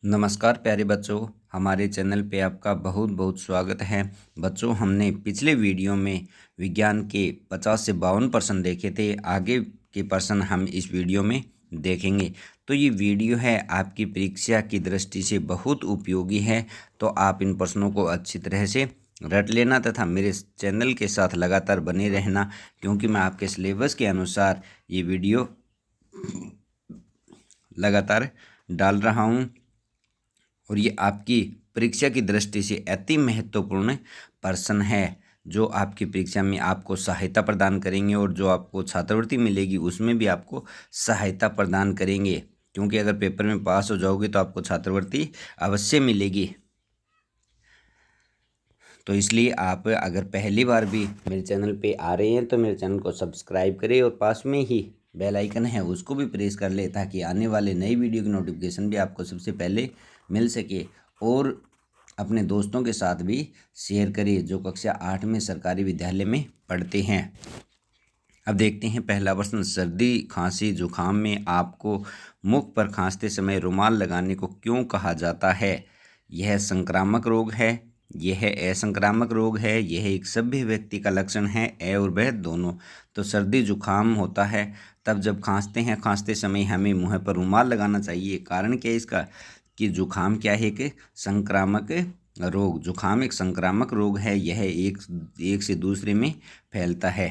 नमस्कार प्यारे बच्चों, हमारे चैनल पे आपका बहुत बहुत स्वागत है। बच्चों, हमने पिछले वीडियो में विज्ञान के 50 से 52 प्रश्न देखे थे। आगे के प्रश्न हम इस वीडियो में देखेंगे। तो ये वीडियो है आपकी परीक्षा की दृष्टि से बहुत उपयोगी है, तो आप इन प्रश्नों को अच्छी तरह से रट लेना तथा मेरे चैनल के साथ लगातार बने रहना, क्योंकि मैं आपके सिलेबस के अनुसार ये वीडियो लगातार डाल रहा हूँ और ये आपकी परीक्षा की दृष्टि से अति महत्वपूर्ण प्रश्न है, जो आपकी परीक्षा में आपको सहायता प्रदान करेंगे और जो आपको छात्रवृत्ति मिलेगी उसमें भी आपको सहायता प्रदान करेंगे। क्योंकि अगर पेपर में पास हो जाओगे तो आपको छात्रवृत्ति अवश्य मिलेगी। तो इसलिए आप अगर पहली बार भी मेरे चैनल पे आ रहे हैं तो मेरे चैनल को सब्सक्राइब करें और पास में ही बेल आइकन है उसको भी प्रेस कर ले, ताकि आने वाले नई वीडियो की नोटिफिकेशन भी आपको सबसे पहले मिल सके। और अपने दोस्तों के साथ भी शेयर करिए जो कक्षा 8 में सरकारी विद्यालय में पढ़ते हैं। अब देखते हैं पहला प्रश्न। सर्दी खांसी जुकाम में आपको मुख पर खांसते समय रुमाल लगाने को क्यों कहा जाता है? यह संक्रामक रोग है, यह असंक्रामक रोग है, यह एक सभ्य व्यक्ति का लक्षण है, ए और ब दोनों। तो सर्दी जुकाम होता है तब जब खांसते हैं, खांसते समय हमें मुँह पर रुमाल लगाना चाहिए। कारण क्या है इसका कि जुकाम क्या है कि संक्रामक रोग, जुकाम एक संक्रामक रोग है, यह एक से दूसरे में फैलता है।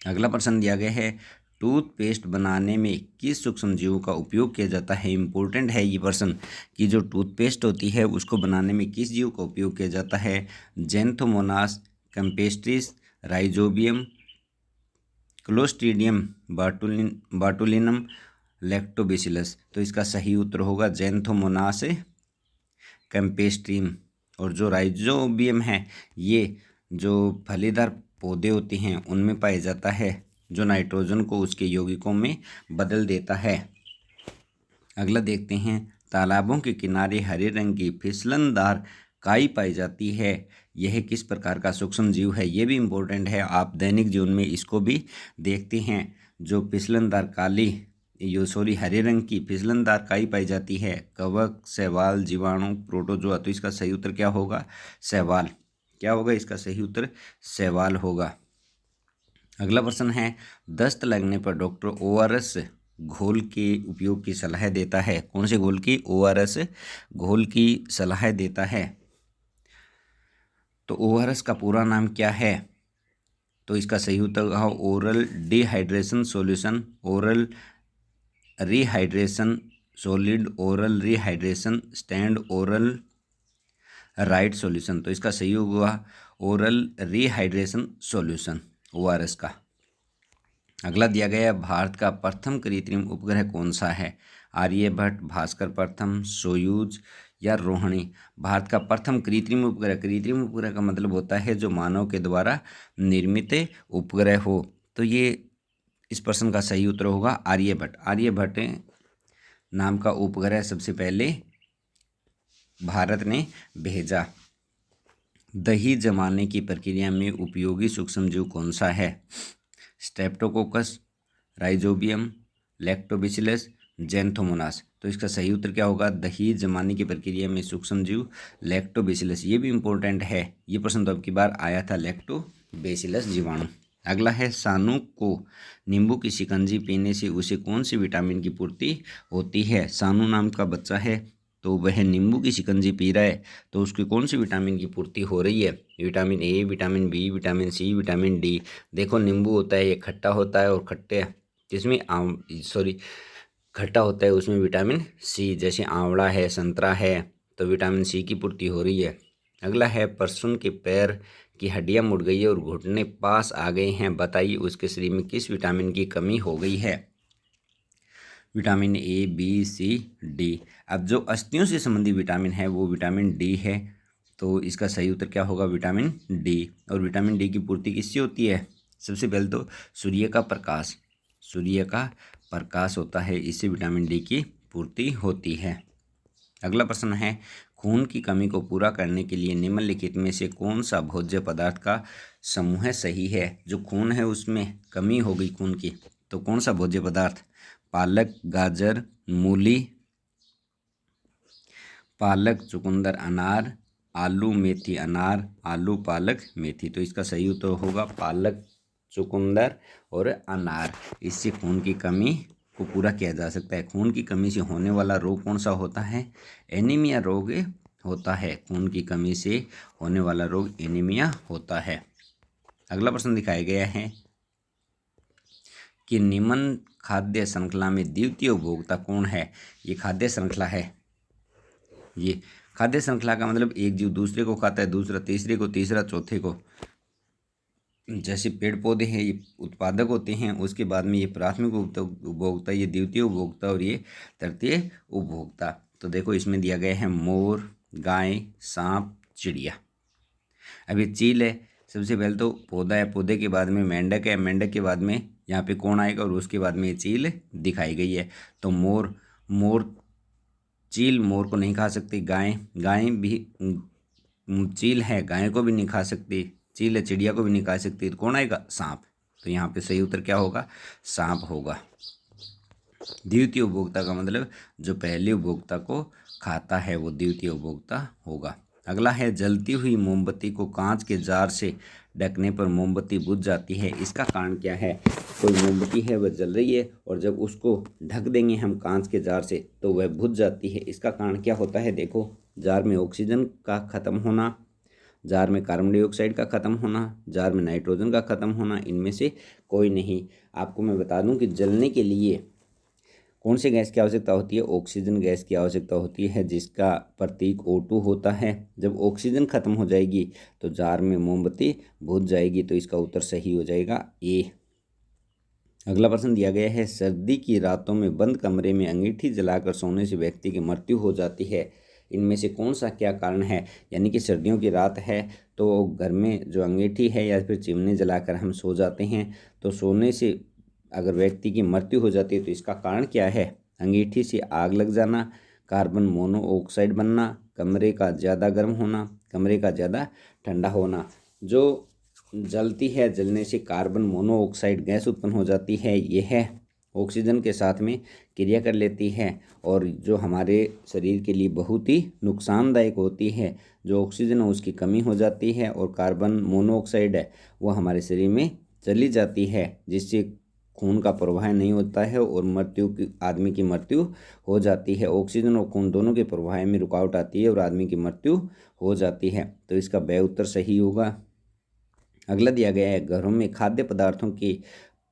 अगला प्रश्न दिया गया है, टूथपेस्ट बनाने में किस सूक्ष्म जीव का उपयोग किया जाता है? इम्पोर्टेंट है ये प्रश्न कि जो टूथपेस्ट होती है उसको बनाने में किस जीव का उपयोग किया जाता है? Xanthomonas, campestris, Rhizobium, Clostridium botulinum, Lactobacillus. तो इसका सही उत्तर होगा जेंथोमोनास कैम्पेस्ट्रियम। और जो राइजोबियम है ये जो फलीदार पौधे होते हैं उनमें पाया जाता है, जो नाइट्रोजन को उसके यौगिकों में बदल देता है। अगला देखते हैं, तालाबों के किनारे हरे रंग की फिसलनदार काई पाई जाती है, यह किस प्रकार का सूक्ष्म जीव है? ये भी इम्पोर्टेंट है, आप दैनिक जीवन में इसको भी देखते हैं। जो फिसलनदार हरे रंग की फिसलनदार काई पाई जाती है, कवक, शैवाल, जीवाणु, प्रोटोजोआ। तो इसका सही उत्तर क्या होगा? शैवाल। क्या होगा इसका सही उत्तर? शैवाल होगा। अगला प्रश्न है, दस्त लगने पर डॉक्टर ORS घोल के उपयोग की सलाह देता है। कौन से घोल की? ORS घोल की सलाह देता है। तो ORS का पूरा नाम क्या है? तो इसका सही उत्तर होगा oral dehydration solution, oral rehydration solid, oral rehydration stand, oral right solution. तो इसका सही होगा ओरल रिहाइड्रेशन सॉल्यूशन ORS का। अगला दिया गया है, भारत का प्रथम कृत्रिम उपग्रह कौन सा है? आर्यभट्ट, भास्कर प्रथम, सोयूज या रोहिणी। भारत का प्रथम कृत्रिम उपग्रह का मतलब होता है जो मानव के द्वारा निर्मित उपग्रह हो। तो ये इस प्रश्न का सही उत्तर होगा आर्यभट्ट। आर्यभट्ट नाम का उपग्रह सबसे पहले भारत ने भेजा। दही जमाने की प्रक्रिया में उपयोगी सूक्ष्मजीव कौन सा है? Streptococcus, rhizobium, lactobacillus, Xanthomonas. तो इसका सही उत्तर क्या होगा? दही जमाने की प्रक्रिया में सूक्ष्मजीव लैक्टोबैसिलस। ये भी इम्पोर्टेंट है, ये प्रश्न तो अब की बार आया था, लैक्टोबैसिलस जीवाणु। अगला है, सानू को नींबू की शिकंजी पीने से उसे कौन सी विटामिन की पूर्ति होती है? सानू नाम का बच्चा है तो वह नींबू की शिकंजी पी रहा है, तो उसकी कौन सी विटामिन की पूर्ति हो रही है? Vitamin A, vitamin B, vitamin C, vitamin D. देखो नींबू होता है ये खट्टा होता है और खट्टा होता है उसमें विटामिन सी, जैसे आंवला है, संतरा है, तो विटामिन सी की पूर्ति हो रही है। अगला है, परसुन के पैर की हड्डियां मुड़ गई है और घुटने पास आ गए हैं, बताइए उसके शरीर में किस विटामिन की कमी हो गई है? Vitamin A, B, C, D. अब जो अस्थियों से संबंधित विटामिन है वो विटामिन डी है, तो इसका सही उत्तर क्या होगा? Vitamin D. और विटामिन डी की पूर्ति किससे होती है? सबसे पहले तो सूर्य का प्रकाश होता है, इससे विटामिन डी की पूर्ति होती है। अगला प्रश्न है, खून की कमी को पूरा करने के लिए निम्नलिखित में से कौन सा भोज्य पदार्थ का समूह सही है? जो खून है उसमें कमी हो गई खून की, तो कौन सा भोज्य पदार्थ? पालक, गाजर, मूली, पालक, चुकंदर, अनार, आलू, मेथी, अनार, आलू, पालक, मेथी। तो इसका सही उत्तर होगा पालक, चुकंदर और अनार। इससे खून की कमी को पूरा किया जा सकता है। खून की कमी से होने वाला रोग कौन सा होता है? एनीमिया रोग होता है। खून की कमी से होने वाला रोग एनीमिया होता है। अगला प्रश्न दिखाया गया है कि निम्न खाद्य श्रृंखला में द्वितीय उपभोक्ता कौन है? ये खाद्य श्रृंखला है। ये खाद्य श्रृंखला का मतलब एक जीव दूसरे को खाता है, दूसरा तीसरे को, तीसरा चौथे को। जैसे पेड़ पौधे हैं ये उत्पादक होते हैं, उसके बाद में ये प्राथमिक उपभोक्ता, ये द्वितीय उपभोक्ता और ये तृतीय उपभोक्ता। तो देखो इसमें दिया गया है मोर, गाय, सांप, चिड़िया। अब ये चील है, सबसे पहले तो पौधा है, पौधे के बाद में मेंढक है, मेंढक के बाद में यहाँ पे कौन आएगा और उसके बाद में ये चील दिखाई गई है। तो मोर, चील मोर को नहीं खा सकती। गाय भी चील है, गाय को भी नहीं खा सकती। चील है, चिड़िया को भी नहीं खा सकती। तो कौन आएगा? सांप। तो यहाँ पे सही उत्तर क्या होगा? सांप होगा। द्वितीय उपभोक्ता का मतलब जो पहले उपभोक्ता को खाता है वो द्वितीय उपभोक्ता होगा। अगला है जलती हुई मोमबत्ती को कांच के जार से ढकने पर मोमबत्ती बुझ जाती है, इसका कारण क्या है? कोई मोमबत्ती है वह जल रही है और जब उसको ढक देंगे हम कांच के जार से तो वह बुझ जाती है। इसका कारण क्या होता है? देखो, जार में ऑक्सीजन का खत्म होना, जार में कार्बन डाइऑक्साइड का खत्म होना, जार में नाइट्रोजन का खत्म होना, इनमें से कोई नहीं। आपको मैं बता दूं कि जलने के लिए कौन सी गैस की आवश्यकता होती है? ऑक्सीजन गैस की आवश्यकता होती है, जिसका प्रतीक O2 होता है। जब ऑक्सीजन खत्म हो जाएगी तो जार में मोमबत्ती बुझ जाएगी। तो इसका उत्तर सही हो जाएगा ए। अगला प्रश्न दिया गया है सर्दी की रातों में बंद कमरे में अंगीठी जलाकर सोने से व्यक्ति की मृत्यु हो जाती है, इनमें से कौन सा क्या कारण है? यानी कि सर्दियों की रात है तो घर में जो अंगीठी है या फिर चिमनी जलाकर हम सो जाते हैं, तो सोने से अगर व्यक्ति की मृत्यु हो जाती है तो इसका कारण क्या है? अंगीठी से आग लग जाना, कार्बन मोनोऑक्साइड बनना, कमरे का ज़्यादा गर्म होना, कमरे का ज़्यादा ठंडा होना। जो जलती है, जलने से कार्बन मोनोऑक्साइड गैस उत्पन्न हो जाती है, यह ऑक्सीजन के साथ में क्रिया कर लेती है और जो हमारे शरीर के लिए बहुत ही नुकसानदायक होती है। जो ऑक्सीजन है उसकी कमी हो जाती है और कार्बन मोनोऑक्साइड है वो हमारे शरीर में चली जाती है, जिससे खून का प्रवाह नहीं होता है और आदमी की मृत्यु हो जाती है। ऑक्सीजन और खून दोनों के प्रवाह में रुकावट आती है और आदमी की मृत्यु हो जाती है। तो इसका ब उत्तर सही होगा। अगला दिया गया है घरों में खाद्य पदार्थों के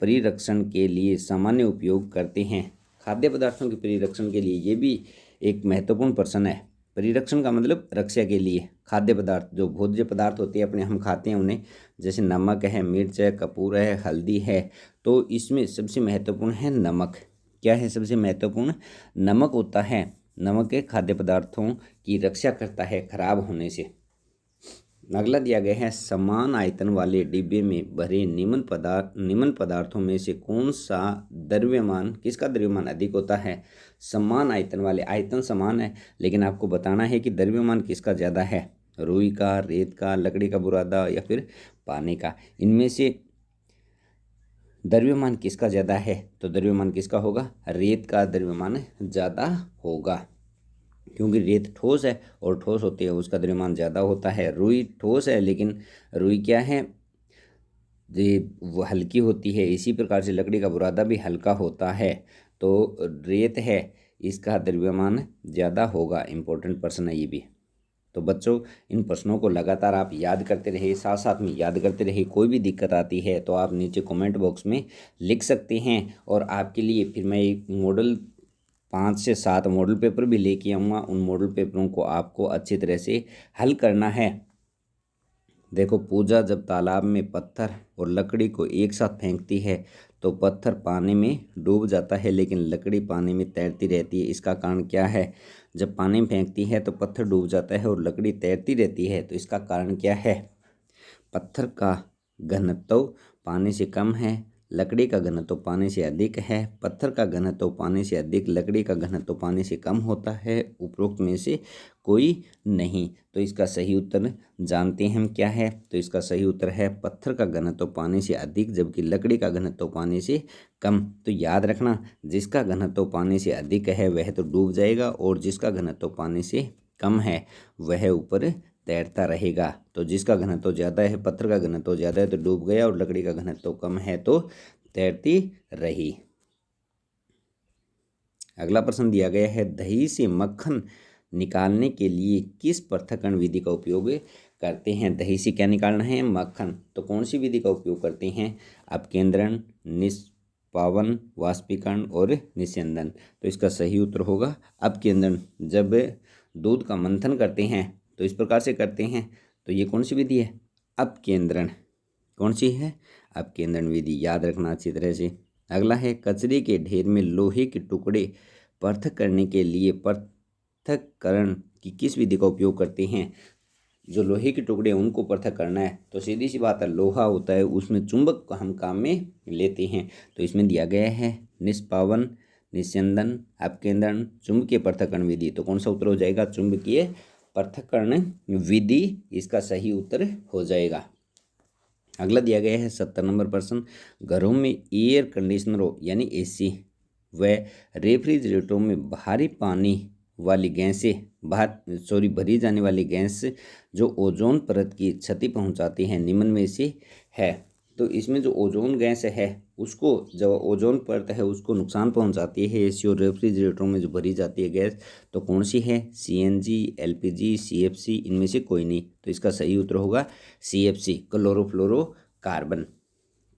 परिरक्षण के लिए सामान्य उपयोग करते हैं। खाद्य पदार्थों के परिरक्षण के लिए ये भी एक महत्वपूर्ण प्रश्न है। परिरक्षण का मतलब रक्षा के लिए। खाद्य पदार्थ जो भोज्य पदार्थ होते हैं अपने हम खाते हैं उन्हें, जैसे नमक है, मिर्च है, कपूर है, हल्दी है, तो इसमें सबसे महत्वपूर्ण है नमक। क्या है सबसे महत्वपूर्ण? नमक होता है। नमक के खाद्य पदार्थों की रक्षा करता है खराब होने से। अगला दिया गया है समान आयतन वाले डिब्बे में भरे निम्न पदार्थों में से कौन सा द्रव्यमान, किसका द्रव्यमान अधिक होता है? समान आयतन वाले, आयतन समान है लेकिन आपको बताना है कि द्रव्यमान किसका ज़्यादा है। रुई का, रेत का, लकड़ी का बुरादा या फिर पानी का। इनमें से द्रव्यमान किसका ज़्यादा है? तो द्रव्यमान किसका होगा? रेत का द्रव्यमान ज़्यादा होगा, क्योंकि रेत ठोस है और ठोस होती है उसका द्रव्यमान ज़्यादा होता है। रुई ठोस है लेकिन रुई क्या है, वो हल्की होती है। इसी प्रकार से लकड़ी का बुरादा भी हल्का होता है। तो रेत है, इसका द्रव्यमान ज़्यादा होगा। इम्पोर्टेंट प्रश्न है ये भी। तो बच्चों इन प्रश्नों को लगातार आप याद करते रहिए, साथ साथ में याद करते रहिए। कोई भी दिक्कत आती है तो आप नीचे कमेंट बॉक्स में लिख सकते हैं और आपके लिए फिर मैं एक 5 से 7 मॉडल पेपर भी लेके आऊँगा। उन मॉडल पेपरों को आपको अच्छी तरह से हल करना है। देखो, पूजा जब तालाब में पत्थर और लकड़ी को एक साथ फेंकती है तो पत्थर पानी में डूब जाता है लेकिन लकड़ी पानी में तैरती रहती है। इसका कारण क्या है? जब पानी में फेंकती है तो पत्थर डूब जाता है और लकड़ी तैरती रहती है। तो इसका कारण क्या है? पत्थर का घनत्व पानी से कम है, लकड़ी का घनत्व पानी से अधिक है। पत्थर का घनत्व पानी से अधिक, लकड़ी का घनत्व पानी से कम होता है। उपरोक्त में से कोई नहीं। तो इसका सही उत्तर जानते हैं हम क्या है? तो इसका सही उत्तर है पत्थर का घनत्व पानी से अधिक जबकि लकड़ी का घनत्व पानी से कम। तो याद रखना, जिसका घनत्व पानी से अधिक है वह तो डूब जाएगा और जिसका घनत्व पानी से कम है वह ऊपर तैरता रहेगा। तो जिसका घनत्व ज़्यादा है, पत्थर का घनत्व ज़्यादा है तो डूब गया, और लकड़ी का घनत्व कम है तो तैरती रही। अगला प्रश्न दिया गया है, दही से मक्खन निकालने के लिए किस पृथक्करण विधि का उपयोग करते हैं? दही से क्या निकालना है? मक्खन। तो कौन सी विधि का उपयोग करते हैं? अपकेंद्रण, निष्पावन, वाष्पीकरण और निस्यंदन। तो इसका सही उत्तर होगा अपकेंद्रण। जब दूध का मंथन करते हैं तो इस प्रकार से करते हैं, तो ये कौन सी विधि है? अपकेंद्रण। कौन सी है? अपकेंद्रण विधि। याद रखना अच्छी तरह से। अगला है, कचरे के ढेर में लोहे के टुकड़े पृथक करने के लिए पृथक्करण की किस विधि का उपयोग करते हैं? जो लोहे के टुकड़े हैं उनको पृथक करना है तो सीधी सी बात है, लोहा होता है उसमें चुंबक को हम काम में लेते हैं। तो इसमें दिया गया है निष्पावन, निस्यंदन, अपकेंद्रण, चुंबकीय पृथक्करण विधि। तो कौन सा उत्तर हो जाएगा? चुंबकीय पृथक्करण विधि इसका सही उत्तर हो जाएगा। अगला दिया गया है 70 नंबर प्रश्न, घरों में एयर कंडीशनरों यानी एसी व रेफ्रिजरेटरों में भारी पानी वाली गैसें भरी जाने वाली गैस जो ओजोन परत की क्षति पहुंचाती है निम्न में से है। तो इसमें जो ओजोन गैस है उसको, जो ओजोन परत है उसको नुकसान पहुंचाती है एसी और रेफ्रिजरेटरों में जो भरी जाती है गैस। तो कौन सी है? सीएनजी, एलपीजी, सीएफसी, इनमें से कोई नहीं। तो इसका सही उत्तर होगा सीएफसी, क्लोरोफ्लोरोकार्बन।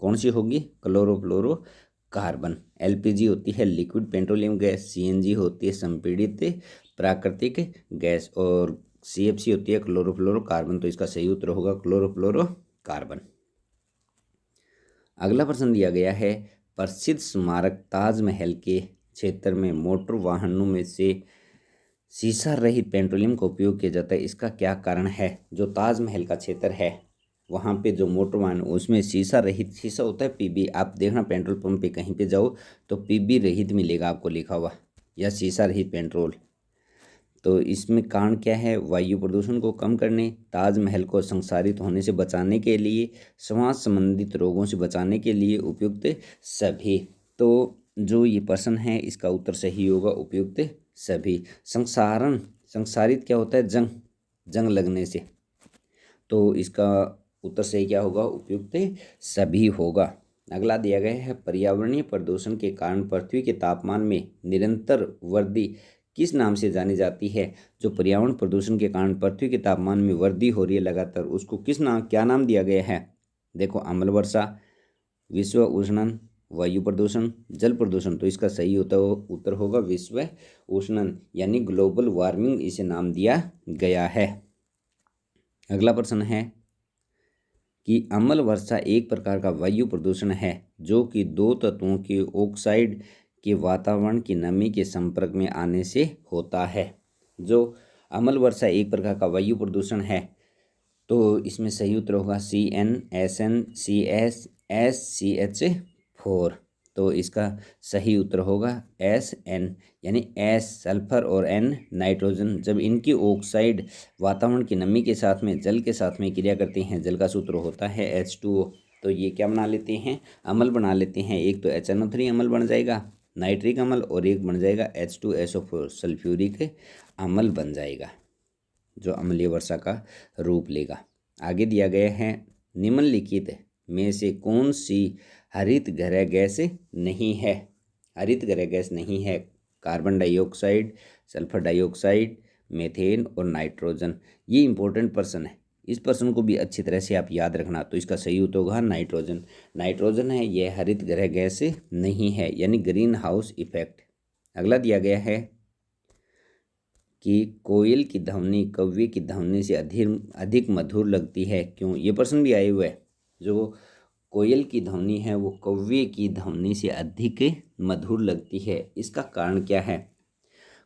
कौन सी होगी? क्लोरोफ्लोरोकार्बन। एलपीजी होती है लिक्विड पेट्रोलियम गैस, सीएनजी होती है संपीड़ित प्राकृतिक गैस, और सीएफसी होती है क्लोरोफ्लोरोकार्बन। तो इसका सही उत्तर होगा क्लोरोफ्लोरोकार्बन। अगला प्रश्न दिया गया है, प्रसिद्ध स्मारक ताजमहल के क्षेत्र में मोटर वाहनों में से शीशा रहित पेट्रोलियम का उपयोग किया जाता है, इसका क्या कारण है? जो ताजमहल का क्षेत्र है वहाँ पे जो मोटर वाहन उसमें शीशा रहित, शीशा होता है पीबी, आप देखना पेट्रोल पंप पे कहीं पे जाओ तो पीबी रहित मिलेगा आपको लिखा हुआ, या शीशा रहित पेट्रोल। तो इसमें कारण क्या है? वायु प्रदूषण को कम करने, ताजमहल को संसारित होने से बचाने के लिए, श्वास संबंधित रोगों से बचाने के लिए, उपयुक्त सभी। तो जो ये प्रश्न है इसका उत्तर सही होगा उपयुक्त सभी। संसारित क्या होता है? जंग लगने से। तो इसका उत्तर सही क्या होगा? उपयुक्त सभी होगा। अगला दिया गया है, पर्यावरणीय प्रदूषण के कारण पृथ्वी के तापमान में निरंतर वृद्धि किस नाम से जानी जाती है? जो पर्यावरण प्रदूषण के कारण पृथ्वी के तापमान में वृद्धि हो रही है लगातार, उसको क्या नाम दिया गया है? देखो, अम्ल वर्षा, विश्व उष्णन, वायु प्रदूषण, जल प्रदूषण। तो इसका सही उत्तर होगा विश्व उष्णन, यानी ग्लोबल वार्मिंग इसे नाम दिया गया है। अगला प्रश्न है कि अम्ल वर्षा एक प्रकार का वायु प्रदूषण है जो कि दो तत्वों के ऑक्साइड के वातावरण की नमी के संपर्क में आने से होता है। जो अम्ल वर्षा एक प्रकार का वायु प्रदूषण है, तो इसमें सही उत्तर होगा CnSnCsSCH4। तो इसका सही उत्तर होगा Sn, यानी S सल्फर और N नाइट्रोजन। जब इनकी ऑक्साइड वातावरण की नमी के साथ में, जल के साथ में क्रिया करते हैं, जल का सूत्र होता है H2O। तो ये क्या बना लेते हैं? अम्ल बना लेते हैं। एक तो HNO3 अम्ल बन जाएगा, नाइट्रिक अम्ल, और एक बन जाएगा H2SO4 सल्फ्यूरिक अम्ल बन जाएगा, जो अम्लीय वर्षा का रूप लेगा। आगे दिया गया है, निम्नलिखित में से कौन सी हरित गृह गैस नहीं है? हरित गृह गैस नहीं है carbon dioxide, sulphur dioxide, methane और नाइट्रोजन। ये इंपॉर्टेंट प्रश्न है, इस प्रश्न को भी अच्छी तरह से आप याद रखना। तो इसका सही उत्तर होगा नाइट्रोजन। नाइट्रोजन है यह हरित गृह गैस नहीं है, यानी ग्रीन हाउस इफेक्ट। अगला दिया गया है कि कोयल की ध्वनि कौवे की ध्वनि से अधिक मधुर लगती है, क्यों? ये प्रश्न भी आए हुए है। जो कोयल की ध्वनि है वो कौवे की ध्वनि से अधिक मधुर लगती है, इसका कारण क्या है?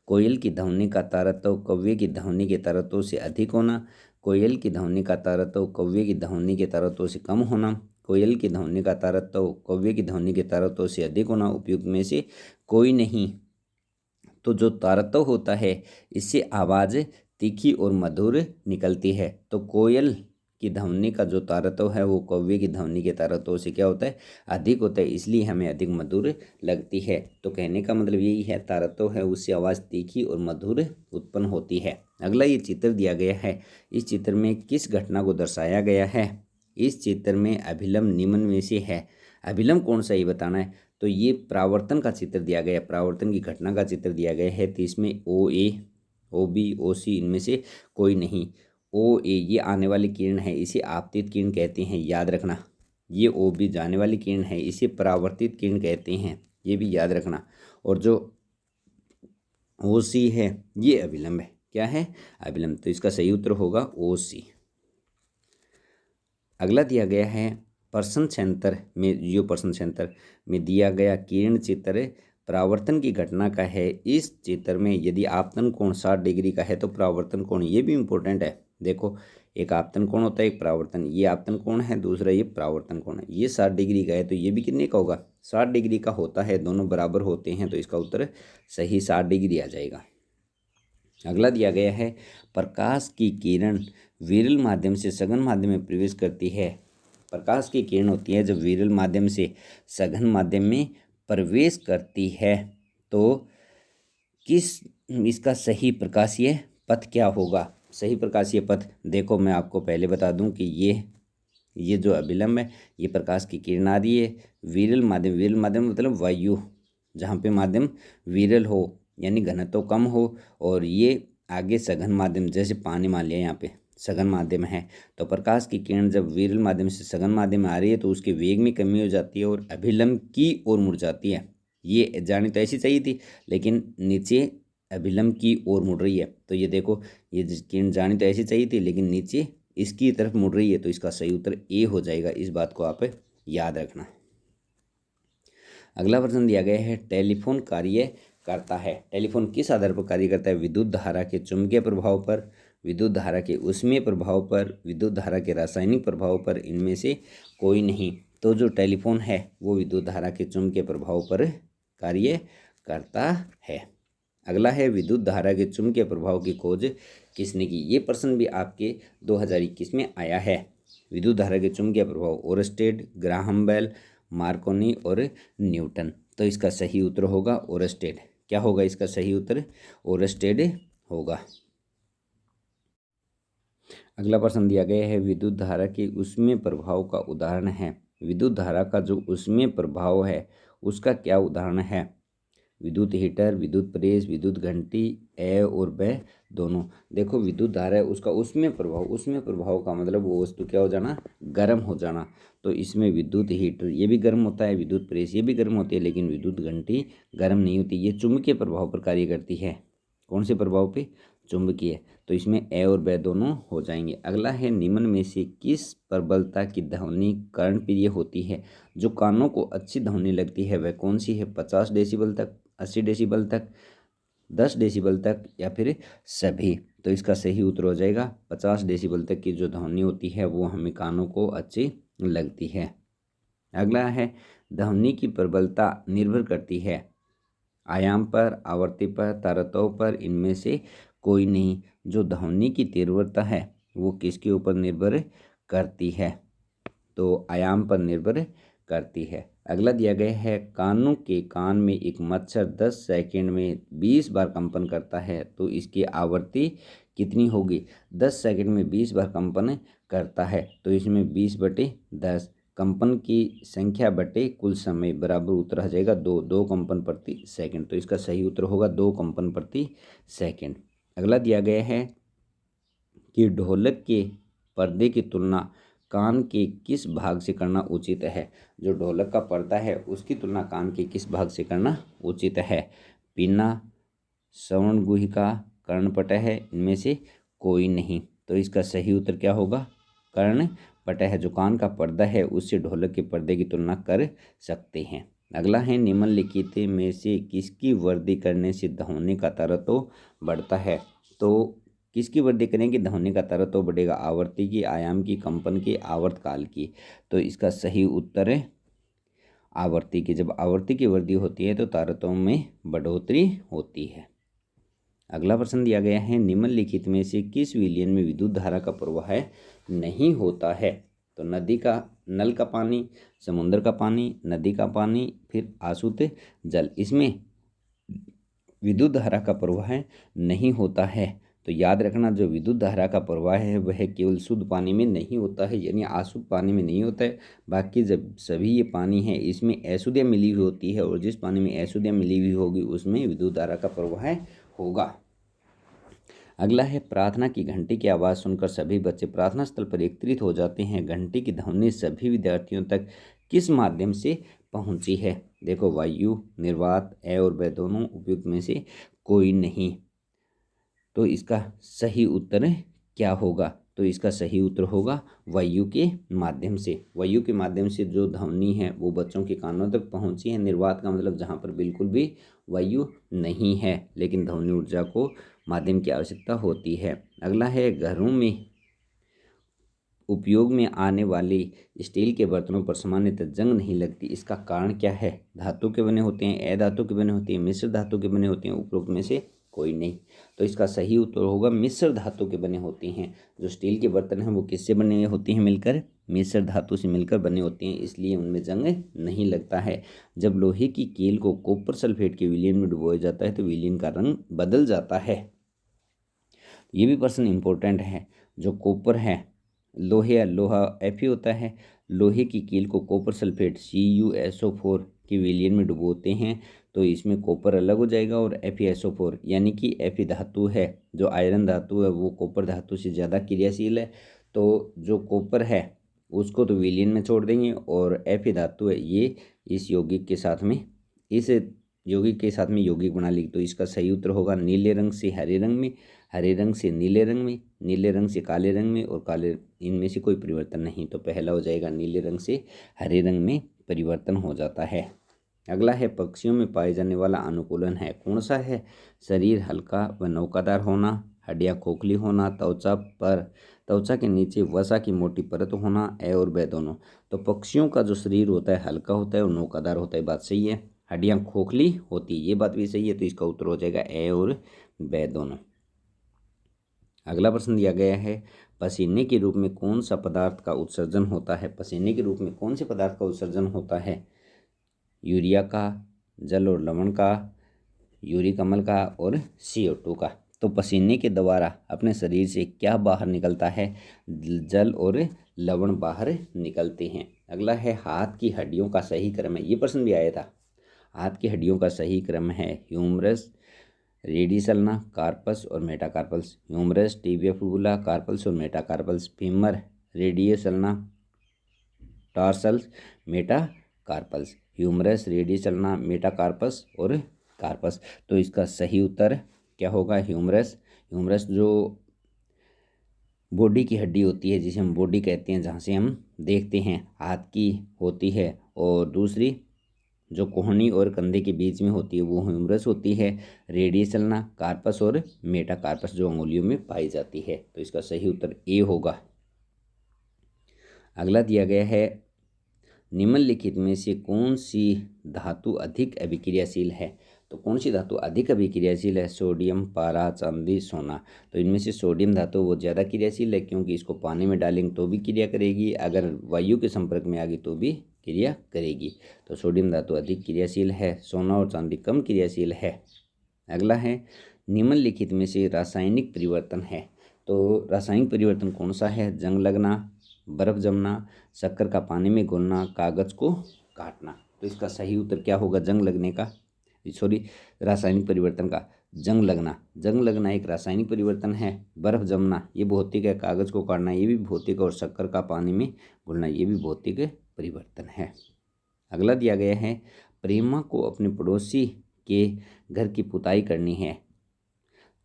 कोयल की ध्वनि का तारतम्य कौवे की ध्वनि के तारतम्य से अधिक होना, कोयल की ध्वनि का तारतम्य कौवे की ध्वनि के तारतम्य से कम होना, कोयल की ध्वनि का तारतम्य कौवे की ध्वनि के तारतम्य से अधिक होना, उपयुक्त में से कोई नहीं। तो जो तारतम्य होता है इससे आवाज़ तीखी और मधुर निकलती है। तो कोयल की ध्वनि का जो तारतव है वो कौवे की ध्वनि के तारतव से क्या होता है, अधिक होता है, इसलिए हमें अधिक मधुर लगती है। तो कहने का मतलब यही है, तारतव है उससे आवाज़ तीखी और मधुर उत्पन्न होती है। अगला ये चित्र दिया गया है, इस चित्र में किस घटना को दर्शाया गया है? इस चित्र में अभिलंब निम्न में से है। अभिलंब कौन सा ये बताना है। तो ये परावर्तन का चित्र दिया गया है, परावर्तन की घटना का चित्र दिया गया है। तो इसमें ओ ए, ओ बी, ओ सी इनमें से कोई नहीं। ओ ए ये आने वाली किरण है, इसे आपतित किरण कहते हैं, याद रखना। ये ओ बी जाने वाली किरण है, इसे परावर्तित किरण कहते हैं, ये भी याद रखना। और जो ओ सी है ये अभिलंब है। क्या है? अभिलंब। तो इसका सही उत्तर होगा ओ सी। अगला दिया गया है प्रश्न क्षेत्र में, जो प्रश्न क्षेत्र में दिया गया किरण चित्र परावर्तन की घटना का है। इस चित्र में यदि आपतन कोण 60 डिग्री का है तो परावर्तन कोण, ये भी इम्पोर्टेंट है। देखो, एक आपतन कोण होता है, एक परावर्तन, ये आपतन कोण है, दूसरा ये परावर्तन कोण है। ये 60 डिग्री का है तो ये भी कितने का होगा? 60 डिग्री का होता है, दोनों बराबर होते हैं, तो इसका उत्तर सही 60 डिग्री आ जाएगा। अगला दिया गया है प्रकाश की किरण विरल माध्यम से सघन माध्यम में प्रवेश करती है। प्रकाश की किरण होती है जब विरल माध्यम से सघन माध्यम में प्रवेश करती है, तो किस इसका सही प्रकाशीय पथ क्या होगा? सही प्रकाशीय पथ, देखो मैं आपको पहले बता दूं कि ये जो अभिलंब है, ये प्रकाश की किरण आ रही है विरल माध्यम, विरल माध्यम मतलब वायु, जहाँ पे माध्यम विरल हो यानी घनत्व कम हो, और ये आगे सघन माध्यम, जैसे पानी मान लिया यहाँ पे सघन माध्यम है, तो प्रकाश की किरण जब विरल माध्यम से सघन माध्यम में आ रही है तो उसके वेग में कमी हो जाती है और अभिलंब की ओर मुड़ जाती है। ये जानी तो ऐसी चाहिए थी, लेकिन नीचे अभिलंब की ओर मुड़ रही है। तो ये देखो, ये किरण जानी तो ऐसी चाहिए थी, लेकिन नीचे इसकी तरफ मुड़ रही है, तो इसका सही उत्तर ए हो जाएगा। इस बात को आप याद रखना। अगला प्रश्न दिया गया है, टेलीफोन कार्य करता है। टेलीफोन किस आधार पर कार्य करता है? विद्युत धारा के चुंबकीय प्रभाव पर, विद्युत धारा के ऊष्मीय प्रभाव पर, विद्युत धारा के रासायनिक प्रभाव पर, इनमें से कोई नहीं। तो जो टेलीफोन है वो विद्युत धारा के चुंबकीय प्रभाव पर कार्य करता है। अगला है, विद्युत धारा के चुंबकीय प्रभाव की खोज किसने की? ये प्रश्न भी आपके 2021 में आया है। विद्युत धारा के चुंबकीय प्रभाव ओरस्टेड, ग्राहम बेल, मार्कोनी और न्यूटन। तो इसका सही उत्तर होगा ओरस्टेड। क्या होगा इसका सही उत्तर? ओरस्टेड होगा। अगला प्रश्न दिया गया है, विद्युत धारा के ऊष्मीय प्रभाव का उदाहरण है। विद्युत धारा का जो ऊष्मीय प्रभाव है उसका क्या उदाहरण है? विद्युत हीटर, विद्युत प्रेस, विद्युत घंटी, ए और ब दोनों। देखो, विद्युत धारा है उसका ऊष्मीय प्रभाव, ऊष्मीय प्रभाव का मतलब वो वस्तु क्या हो जाना? गर्म हो जाना। तो इसमें विद्युत हीटर ये भी गर्म होता है, विद्युत प्रेस ये भी गर्म होती है, लेकिन विद्युत घंटी गर्म नहीं होती। ये चुंबकीय प्रभाव पर कार्य करती है। कौन से प्रभाव पे? चुंबकीय। तो इसमें ए और ब दोनों हो जाएंगे। अगला है, निम्न में से किस प्रबलता की ध्वनि कर्णप्रिय होती है? जो कानों को अच्छी ध्वनि लगती है वह कौन सी है? 50 डेसिबल तक, 80 डेसिबल तक, 10 डेसिबल तक, या फिर सभी? तो इसका सही उत्तर हो जाएगा 50 डेसिबल तक की जो ध्वनि होती है वो हमें कानों को अच्छी लगती है। अगला है, ध्वनि की प्रबलता निर्भर करती है आयाम पर, आवर्ती पर, तारतव पर, इनमें से कोई नहीं। जो ध्वनि की तीव्रता है वो किसके ऊपर निर्भर करती है? तो आयाम पर निर्भर करती है। अगला दिया गया है, कानों के कान में एक मच्छर 10 सेकंड में 20 बार कंपन करता है, तो इसकी आवृत्ति कितनी होगी? 10 सेकंड में 20 बार कंपन करता है, तो इसमें 20/10 कंपन की संख्या बटे कुल समय बराबर उत्तर आ जाएगा 2 कंपन प्रति सेकंड। तो इसका सही उत्तर होगा 2 कंपन प्रति सेकंड। अगला दिया गया है कि ढोलक के पर्दे की तुलना कान के किस भाग से करना उचित है? जो ढोलक का पर्दा है उसकी तुलना कान के किस भाग से करना उचित है? पीना, श्रवण गुहिका, कर्णपटह, इनमें से कोई नहीं। तो इसका सही उत्तर क्या होगा? कर्णपटह। जो कान का पर्दा है उससे ढोलक के पर्दे की तुलना कर सकते हैं। अगला है, निम्नलिखित में से किसकी वृद्धि करने से ध्वनि का तारतम्य बढ़ता है? तो किसकी वृद्धि करेंगे? ध्वनि का तारतम्य बढ़ेगा। आवर्ती की, आयाम की, कंपन की, आवर्तकाल की। तो इसका सही उत्तर है आवर्ती की। जब आवर्ती की वृद्धि होती है तो तारतम्य में बढ़ोतरी होती है। अगला प्रश्न दिया गया है, निम्नलिखित में से किस विलयन में विद्युत धारा का प्रवाह नहीं होता है? तो नदी का, नल का पानी, समुद्र का पानी, नदी का पानी, फिर आसुत जल, इसमें विद्युत धारा का प्रवाह नहीं होता है। तो याद रखना, जो विद्युत धारा का प्रवाह है वह केवल शुद्ध पानी में नहीं होता है, यानी अशुद्ध पानी में नहीं होता है। बाकी जब सभी ये पानी है इसमें अशुद्धियाँ मिली हुई होती है, और जिस पानी में अशुद्धियाँ मिली हुई होगी उसमें विद्युत धारा का प्रवाह होगा। अगला है, प्रार्थना की घंटी की आवाज़ सुनकर सभी बच्चे प्रार्थना स्थल पर एकत्रित हो जाते हैं। घंटी की ध्वनि सभी विद्यार्थियों तक किस माध्यम से पहुंची है? देखो, वायु, निर्वात, ए और ब दोनों उपयुक्त में से कोई नहीं। तो इसका सही उत्तर क्या होगा? तो इसका सही उत्तर होगा वायु के माध्यम से। वायु के माध्यम से जो ध्वनि है वो बच्चों के कानों तक पहुंची है। निर्वात का मतलब जहाँ पर बिल्कुल भी वायु नहीं है लेकिन ध्वनि ऊर्जा को माध्यम की आवश्यकता होती है। अगला है, घरों में उपयोग में आने वाली स्टील के बर्तनों पर सामान्यतः जंग नहीं लगती, इसका कारण क्या है? धातु के बने होते हैं, अधातु के बने होते हैं, मिश्र धातु के बने होते हैं, उपरोक्त में से कोई नहीं। तो इसका सही उत्तर होगा मिश्र धातु के बने होते हैं। जो स्टील के बर्तन हैं वो किससे बने होते हैं? मिलकर मिश्र धातु से मिलकर बने होते हैं, इसलिए उनमें जंग नहीं लगता है। जब लोहे की कील को कॉपर सल्फेट के विलयन में डुबोया जाता है तो विलयन का रंग बदल जाता है। ये भी प्रश्न इंपॉर्टेंट है। जो कॉपर है, लोहे या लोहा Fe होता है, लोहे की कील को कॉपर सल्फेट CuSO4 के विलयन में डुबोते हैं तो इसमें कॉपर अलग हो जाएगा और FeSO4 यानी कि Fe धातु है, जो आयरन धातु है वो कॉपर धातु से ज़्यादा क्रियाशील है। तो जो कॉपर है उसको तो विलयन में छोड़ देंगे और Fe धातु है ये इस यौगिक के साथ में यौगिक बना ली। तो इसका सही उत्तर होगा नीले रंग से हरे रंग में, हरे रंग से नीले रंग में, नीले रंग से काले रंग में, और काले, इनमें से कोई परिवर्तन नहीं। तो पहला हो जाएगा नीले रंग से हरे रंग में परिवर्तन हो जाता है। अगला है, पक्षियों में पाए जाने वाला अनुकूलन है कौन सा है? शरीर हल्का व नौकादार होना, हड्डियाँ खोखली होना, त्वचा के नीचे वसा की मोटी परत होना, ए और ब दोनों। तो पक्षियों का जो शरीर होता है हल्का होता है और नौकादार होता है, बात सही है। हड्डियाँ खोखली होती है, ये बात भी सही है। तो इसका उत्तर हो जाएगा ए और ब दोनों। अगला प्रश्न दिया गया है, पसीने के रूप में कौन सा पदार्थ का उत्सर्जन होता है? पसीने के रूप में कौन से पदार्थ का उत्सर्जन होता है? यूरिया का, जल और लवण का, यूरिक अम्ल का और CO2 का। तो पसीने के द्वारा अपने शरीर से क्या बाहर निकलता है? जल और लवण बाहर निकलते हैं। अगला है, हाथ की हड्डियों का सही क्रम है, ये प्रश्न भी आया था। हाथ की हड्डियों का सही क्रम है ह्यूमरस, रेडिसल्ना, कार्पस और metacarpals. Humerus, tibia fibula, carpals और metacarpals. Femur, radioulna, tarsals, metacarpals. Humerus, radioulna, metacarpus और कार्पस। तो इसका सही उत्तर क्या होगा? ह्यूमरस। ह्यूमरस जो बॉडी की हड्डी होती है, जिसे हम बॉडी कहते हैं, जहाँ से हम देखते हैं, हाथ की होती है, और दूसरी जो कोहनी और कंधे के बीच में होती है वो ह्यूमरस होती है। रेडियसल्ना, कार्पस और मेटाकार्पस जो अंगुलियों में पाई जाती है। तो इसका सही उत्तर ए होगा। अगला दिया गया है, निम्नलिखित में से कौन सी धातु अधिक अभिक्रियाशील है? तो कौन सी धातु अधिक अभिक्रियाशील है? सोडियम, पारा, चांदी, सोना। तो इनमें से सोडियम धातु वो ज़्यादा क्रियाशील है, क्योंकि इसको पानी में डालेंगे तो भी क्रिया करेगी, अगर वायु के संपर्क में आ गई तो भी क्रिया करेगी। तो सोडियम धातु अधिक क्रियाशील है, सोना और चांदी कम क्रियाशील है। अगला है, निम्नलिखित में से रासायनिक परिवर्तन है। तो रासायनिक परिवर्तन कौन सा है? जंग लगना, बर्फ जमना, शक्कर का पानी में घुलना, कागज को काटना। तो इसका सही उत्तर क्या होगा? रासायनिक परिवर्तन का जंग लगना। जंग लगना एक रासायनिक परिवर्तन है। बर्फ जमना ये भौतिक है, कागज को काटना ये भी भौतिक, और शक्कर का पानी में घुलना ये भी भौतिक परिवर्तन है। अगला दिया गया है, प्रेमा को अपने पड़ोसी के घर की पुताई करनी है।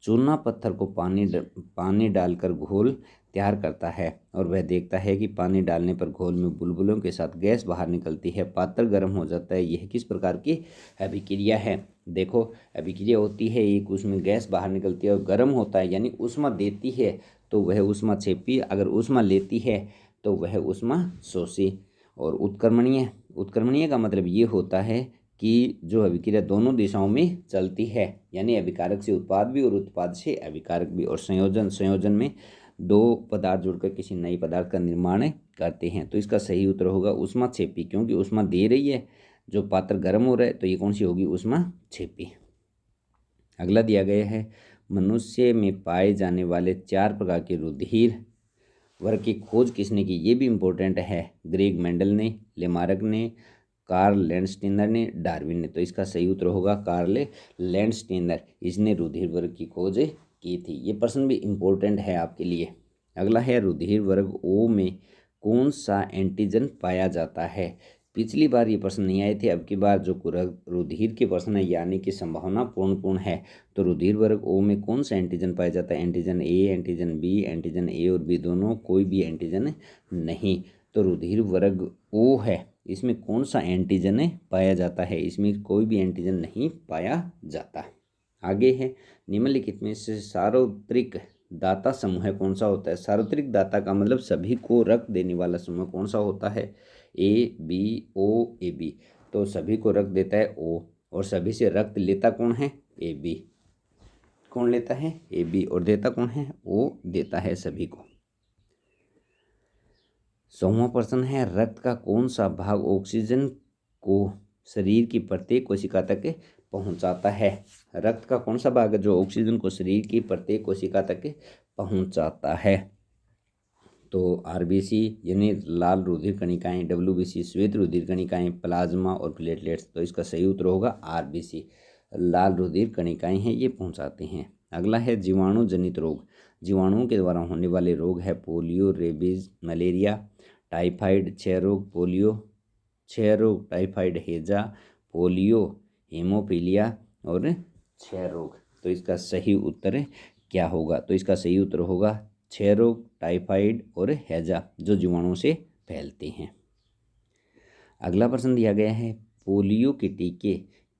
चूना पत्थर को पानी डालकर घोल तैयार करता है और वह देखता है कि पानी डालने पर घोल में बुलबुलों के साथ गैस बाहर निकलती है। पात्र गर्म हो जाता है। यह किस प्रकार की अभिक्रिया है? देखो, अभिक्रिया होती है एक, उसमें गैस बाहर निकलती है और गर्म होता है, यानी ऊष्मा देती है तो वह ऊष्मा छेपी, अगर ऊष्मा लेती है तो वह ऊष्मा शोषी। और उत्क्रमणीय का मतलब ये होता है कि जो अभिक्रिया दोनों दिशाओं में चलती है, यानी अभिकारक से उत्पाद भी और उत्पाद से अभिकारक भी। और संयोजन में दो पदार्थ जुड़कर किसी नई पदार्थ का निर्माण करते हैं। तो इसका सही उत्तर होगा ऊष्माक्षेपी, क्योंकि ऊष्मा दे रही है, जो पात्र गर्म हो रहा है, तो ये कौन सी होगी? ऊष्माक्षेपी। अगला दिया गया है, मनुष्य में पाए जाने वाले 4 प्रकार के रुधिर वर्ग की खोज किसने की? ये भी इम्पोर्टेंट है। ग्रेग मेंडल ने, लेमार्क ने, कार्ल लैंडस्टीनर ने, डार्विन ने। तो इसका सही उत्तर होगा कार्ल लैंडस्टीनर, इसने रुधिर वर्ग की खोज की थी। ये प्रश्न भी इम्पोर्टेंट है आपके लिए। अगला है, रुधिर वर्ग ओ में कौन सा एंटीजन पाया जाता है? पिछली बार ये प्रश्न नहीं आए थे, अब की बार जो रुधिर के प्रश्न है यानी कि संभावना पूर्ण है। तो रुधिर वर्ग ओ में कौन सा एंटीजन पाया जाता है? Antigen A, antigen B, antigen A और बी दोनों, कोई भी एंटीजन नहीं। तो रुधिर वर्ग ओ है, इसमें कौन सा एंटीजन पाया जाता है? इसमें कोई भी एंटीजन नहीं पाया जाता। आगे है, निम्नलिखित में से सार्वत्रिक दाता समूह कौन सा होता है? सार्वत्रिक दाता का मतलब सभी को रक्त देने वाला समूह कौन सा होता है? A B O A B. तो सभी को रक्त देता है ओ, और सभी से रक्त लेता कौन है? A B. कौन लेता है? A B. और देता कौन है? ओ देता है सभी को। 100वां प्रश्न है, रक्त का कौन सा भाग ऑक्सीजन को शरीर की प्रत्येक कोशिका तक पहुंचाता है? रक्त का कौन सा भाग है जो ऑक्सीजन को शरीर की प्रत्येक कोशिका तक पहुंचाता है? तो आरबीसी यानी लाल रुधिर कणिकाएं, डब्ल्यूबीसी श्वेत रुधिर कणिकाएं, प्लाज्मा और प्लेटलेट्स। तो इसका सही उत्तर होगा आरबीसी, लाल रुधिर कणिकाएं हैं, ये पहुंचाते हैं। अगला है, जीवाणु जनित रोग। जीवाणुओं के द्वारा होने वाले रोग है पोलियो, रेबीज, मलेरिया, टाइफाइड, क्षय रोग, पोलियो क्षय रोग, टाइफाइड हैजा, पोलियो हेमोफीलिया और क्षय रोग। तो इसका सही उत्तर क्या होगा? तो इसका सही उत्तर होगा क्षय रोग, टाइफाइड और हैजा, जो जीवाणुओं से फैलते हैं। अगला प्रश्न दिया गया है, पोलियो के टीके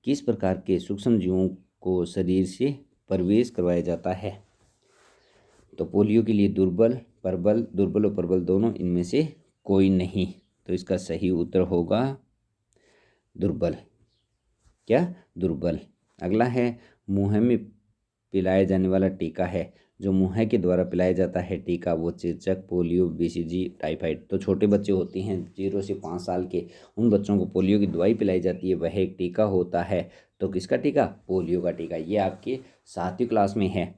किस प्रकार के सूक्ष्म जीवों को शरीर से प्रवेश करवाया जाता है? तो पोलियो के लिए दुर्बल और प्रबल दोनों, इनमें से कोई नहीं। तो इसका सही उत्तर होगा दुर्बल। क्या? दुर्बल। अगला है, मुँह में पिलाया जाने वाला टीका है, जो मुँह के द्वारा पिलाया जाता है टीका, वो चेचक, पोलियो, बीसीजी, टाइफाइड। तो छोटे बच्चे होते हैं 0 से 5 साल के, उन बच्चों को पोलियो की दवाई पिलाई जाती है, वह एक टीका होता है। तो किसका टीका? पोलियो का टीका। ये आपके 7वीं क्लास में है।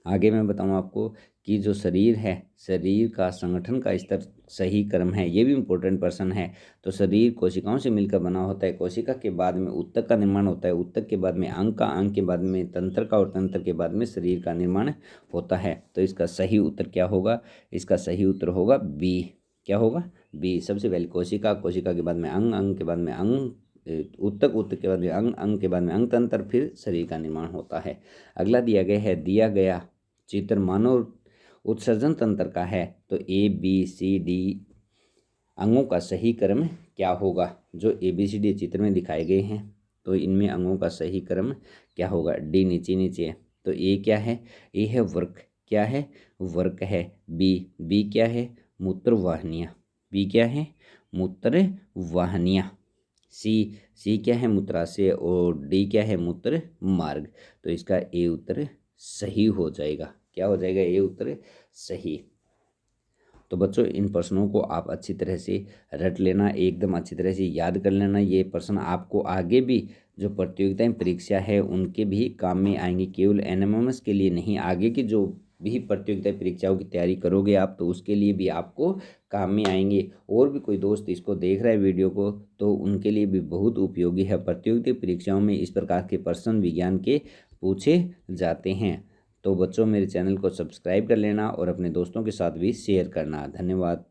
आगे मैं बताऊं आपको कि जो शरीर है, शरीर का संगठन का स्तर सही क्रम है, ये भी इम्पोर्टेंट प्रश्न है। तो शरीर कोशिकाओं से मिलकर बना होता है, कोशिका के बाद में ऊतक का निर्माण होता है, ऊतक के बाद में अंग का, अंग के बाद में तंत्र का, और तंत्र के बाद में शरीर का निर्माण होता है। तो इसका सही उत्तर क्या होगा? इसका सही उत्तर होगा बी। क्या होगा? बी। सबसे पहले कोशिका, कोशिका के बाद में अंग, अंग के बाद में अंग, ऊतक, ऊतक के बाद में अंग, अंग के बाद में अंग तंत्र, फिर शरीर का निर्माण होता है। अगला दिया गया चित्र मानव उत्सर्जन तंत्र का है। तो ए बी सी डी अंगों का सही क्रम क्या होगा? जो ए बी सी डी चित्र में दिखाए गए हैं, तो इनमें अंगों का सही क्रम क्या होगा? डी नीचे नीचे है। तो ए क्या है? ए है वर्क। क्या है? वर्क है। बी क्या है? मूत्र वाहिनियाँ। बी क्या है? मूत्र वाहिनियाँ। सी क्या है? मूत्राशय। और डी क्या है? मूत्र मार्ग। तो इसका ए उत्तर सही हो जाएगा। क्या हो जाएगा? ए उत्तर सही। तो बच्चों, इन प्रश्नों को आप अच्छी तरह से रट लेना, एकदम अच्छी तरह से याद कर लेना। ये प्रश्न आपको आगे भी जो प्रतियोगिताएं, परीक्षा है, उनके भी काम में आएंगे। केवल एनएमएमएस के लिए नहीं, आगे की जो भी प्रतियोगिता परीक्षाओं की तैयारी करोगे आप, तो उसके लिए भी आपको काम में आएंगे। और भी कोई दोस्त इसको देख रहा है वीडियो को, तो उनके लिए भी बहुत उपयोगी है। प्रतियोगिता परीक्षाओं में इस प्रकार के प्रश्न विज्ञान के पूछे जाते हैं। तो बच्चों, मेरे चैनल को सब्सक्राइब कर लेना और अपने दोस्तों के साथ भी शेयर करना। धन्यवाद।